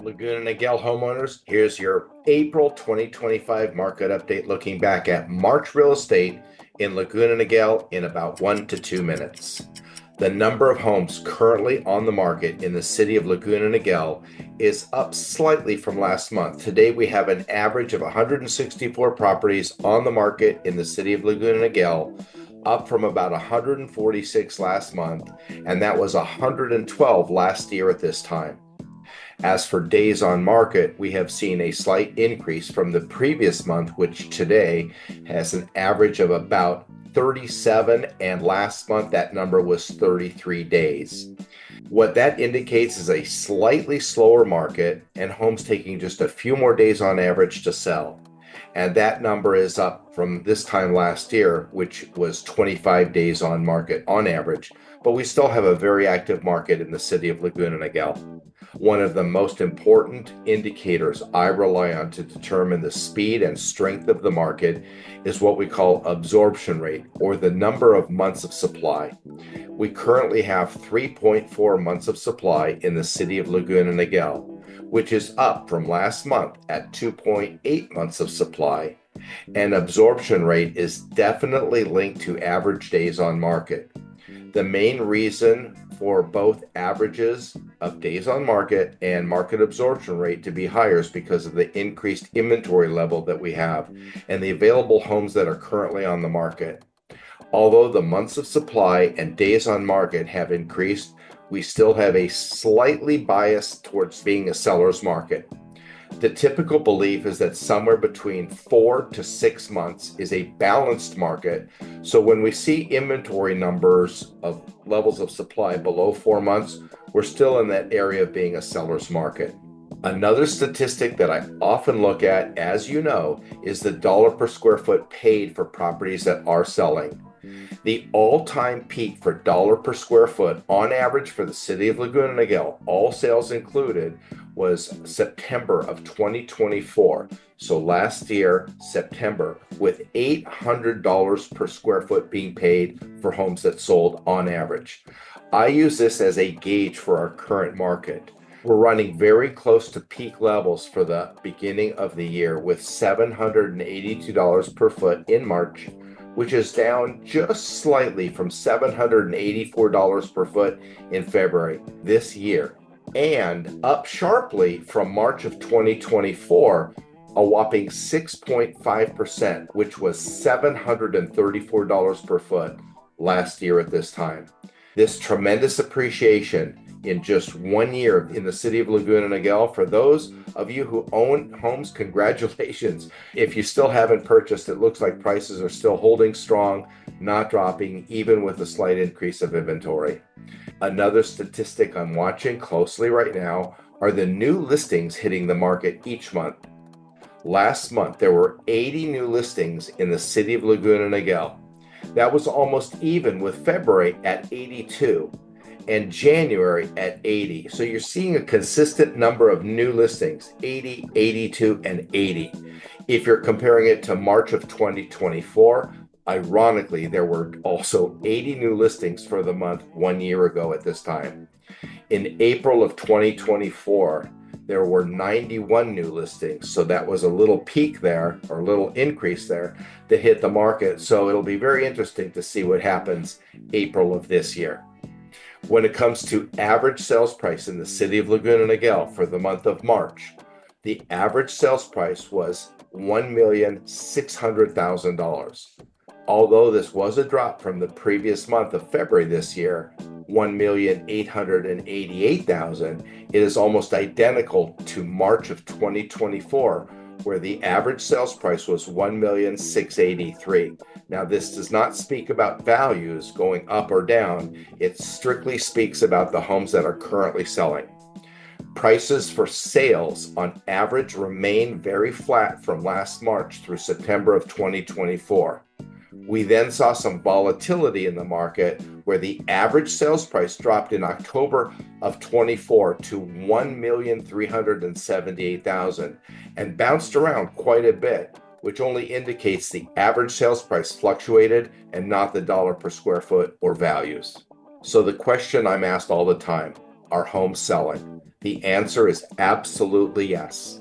Laguna Niguel homeowners, here's your April 2025 market update looking back at March real estate in Laguna Niguel in about 1 to 2 minutes. The number of homes currently on the market in the city of Laguna Niguel is up slightly from last month. Today we have an average of 164 properties on the market in the city of Laguna Niguel, up from about 146 last month, and that was 112 last year at this time. As for days on market, we have seen a slight increase from the previous month, which today has an average of about 37, and last month that number was 33 days. What that indicates is a slightly slower market and homes taking just a few more days on average to sell. And that number is up from this time last year, which was 25 days on market on average, but we still have a very active market in the city of Laguna Niguel. One of the most important indicators I rely on to determine the speed and strength of the market is what we call absorption rate, or the number of months of supply. We currently have 3.4 months of supply in the city of Laguna Niguel, which is up from last month at 2.8 months of supply. And absorption rate is definitely linked to average days on market. The main reason for both averages of days on market and market absorption rate to be higher is because of the increased inventory level that we have and the available homes that are currently on the market. Although the months of supply and days on market have increased, we still have a slightly bias towards being a seller's market. The typical belief is that somewhere between 4 to 6 months is a balanced market. So when we see inventory numbers of levels of supply below 4 months, we're still in that area of being a seller's market. Another statistic that I often look at, as you know, is the dollar per square foot paid for properties that are selling. The all-time peak for dollar per square foot on average for the city of Laguna Niguel, all sales included, was September of 2024. So last year, September, with $800 per square foot being paid for homes that sold on average. I use this as a gauge for our current market. We're running very close to peak levels for the beginning of the year with $782 per foot in March, which is down just slightly from $784 per foot in February this year, and up sharply from March of 2024, a whopping 6.5%, which was $734 per foot last year at this time. This tremendous appreciation in just 1 year in the city of Laguna Niguel. For those of you who own homes, congratulations. If you still haven't purchased, it looks like prices are still holding strong, not dropping, even with a slight increase of inventory. Another statistic I'm watching closely right now are the new listings hitting the market each month. Last month, there were 80 new listings in the city of Laguna Niguel. That was almost even with February at 82. And January at 80. So you're seeing a consistent number of new listings, 80, 82, and 80. If you're comparing it to March of 2024, ironically, there were also 80 new listings for the month 1 year ago at this time. In April of 2024, there were 91 new listings. So that was a little peak there, or a little increase there to hit the market. So it'll be very interesting to see what happens April of this year. When it comes to average sales price in the city of Laguna Niguel for the month of March, the average sales price was $1,600,000. Although this was a drop from the previous month of February this year, $1,888,000, it is almost identical to March of 2024, where the average sales price was $1,683,000. Now, this does not speak about values going up or down. It strictly speaks about the homes that are currently selling. Prices for sales on average remain very flat from last March through September of 2024. We then saw some volatility in the market where the average sales price dropped in October of 24 to $1,378,000 and bounced around quite a bit, which only indicates the average sales price fluctuated and not the dollar per square foot or values. So the question I'm asked all the time, Are homes selling? The answer is absolutely yes.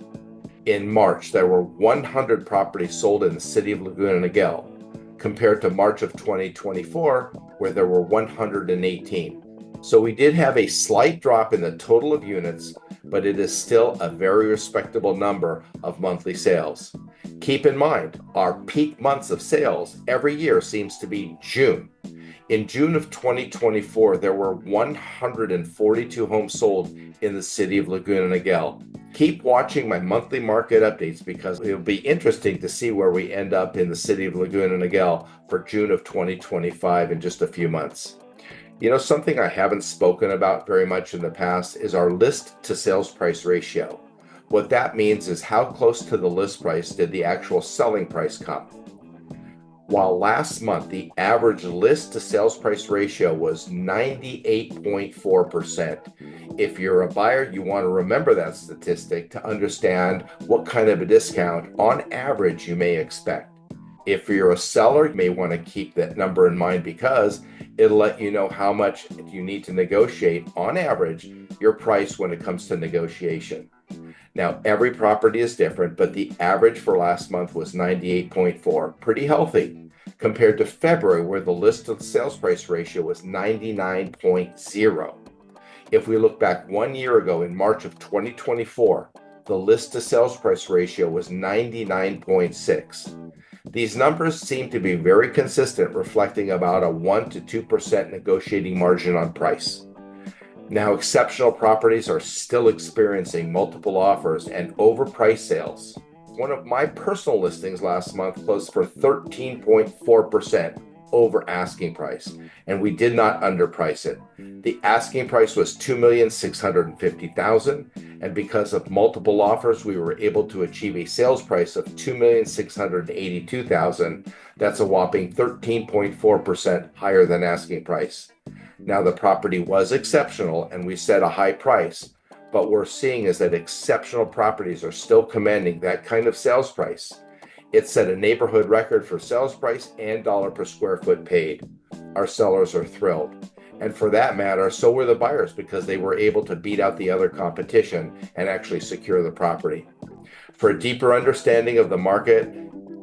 In March, there were 100 properties sold in the city of Laguna Niguel, compared to March of 2024, where there were 118. So we did have a slight drop in the total of units, but it is still a very respectable number of monthly sales. Keep in mind, our peak months of sales every year seems to be June. In June of 2024, there were 142 homes sold in the city of Laguna Niguel. Keep watching my monthly market updates because it'll be interesting to see where we end up in the city of Laguna Niguel for June of 2025 in just a few months. You know, something I haven't spoken about very much in the past is our list to sales price ratio. What that means is how close to the list price did the actual selling price come. While last month the average list to sales price ratio was 98.4%. If you're a buyer, you want to remember that statistic to understand what kind of a discount on average you may expect. If you're a seller, you may want to keep that number in mind because it'll let you know how much you need to negotiate on average your price when it comes to negotiation. Now, every property is different, but the average for last month was 98.4, pretty healthy, compared to February, where the list to the sales price ratio was 99.0. If we look back 1 year ago in March of 2024, the list to sales price ratio was 99.6. These numbers seem to be very consistent, reflecting about a 1 to 2% negotiating margin on price. Now, exceptional properties are still experiencing multiple offers and overpriced sales. One of my personal listings last month closed for 13.4% over asking price, and we did not underprice it. The asking price was $2,650,000, and because of multiple offers, we were able to achieve a sales price of $2,682,000. That's a whopping 13.4% higher than asking price. Now, the property was exceptional, and we set a high price, but what we're seeing is that exceptional properties are still commanding that kind of sales price. It set a neighborhood record for sales price and dollar per square foot paid. Our sellers are thrilled. And for that matter, so were the buyers because they were able to beat out the other competition and actually secure the property. For a deeper understanding of the market,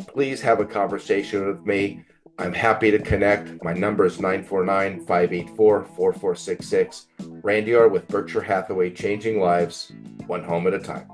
please have a conversation with me. I'm happy to connect. My number is 949-584-4466. Randy R. with Berkshire Hathaway, changing lives, one home at a time.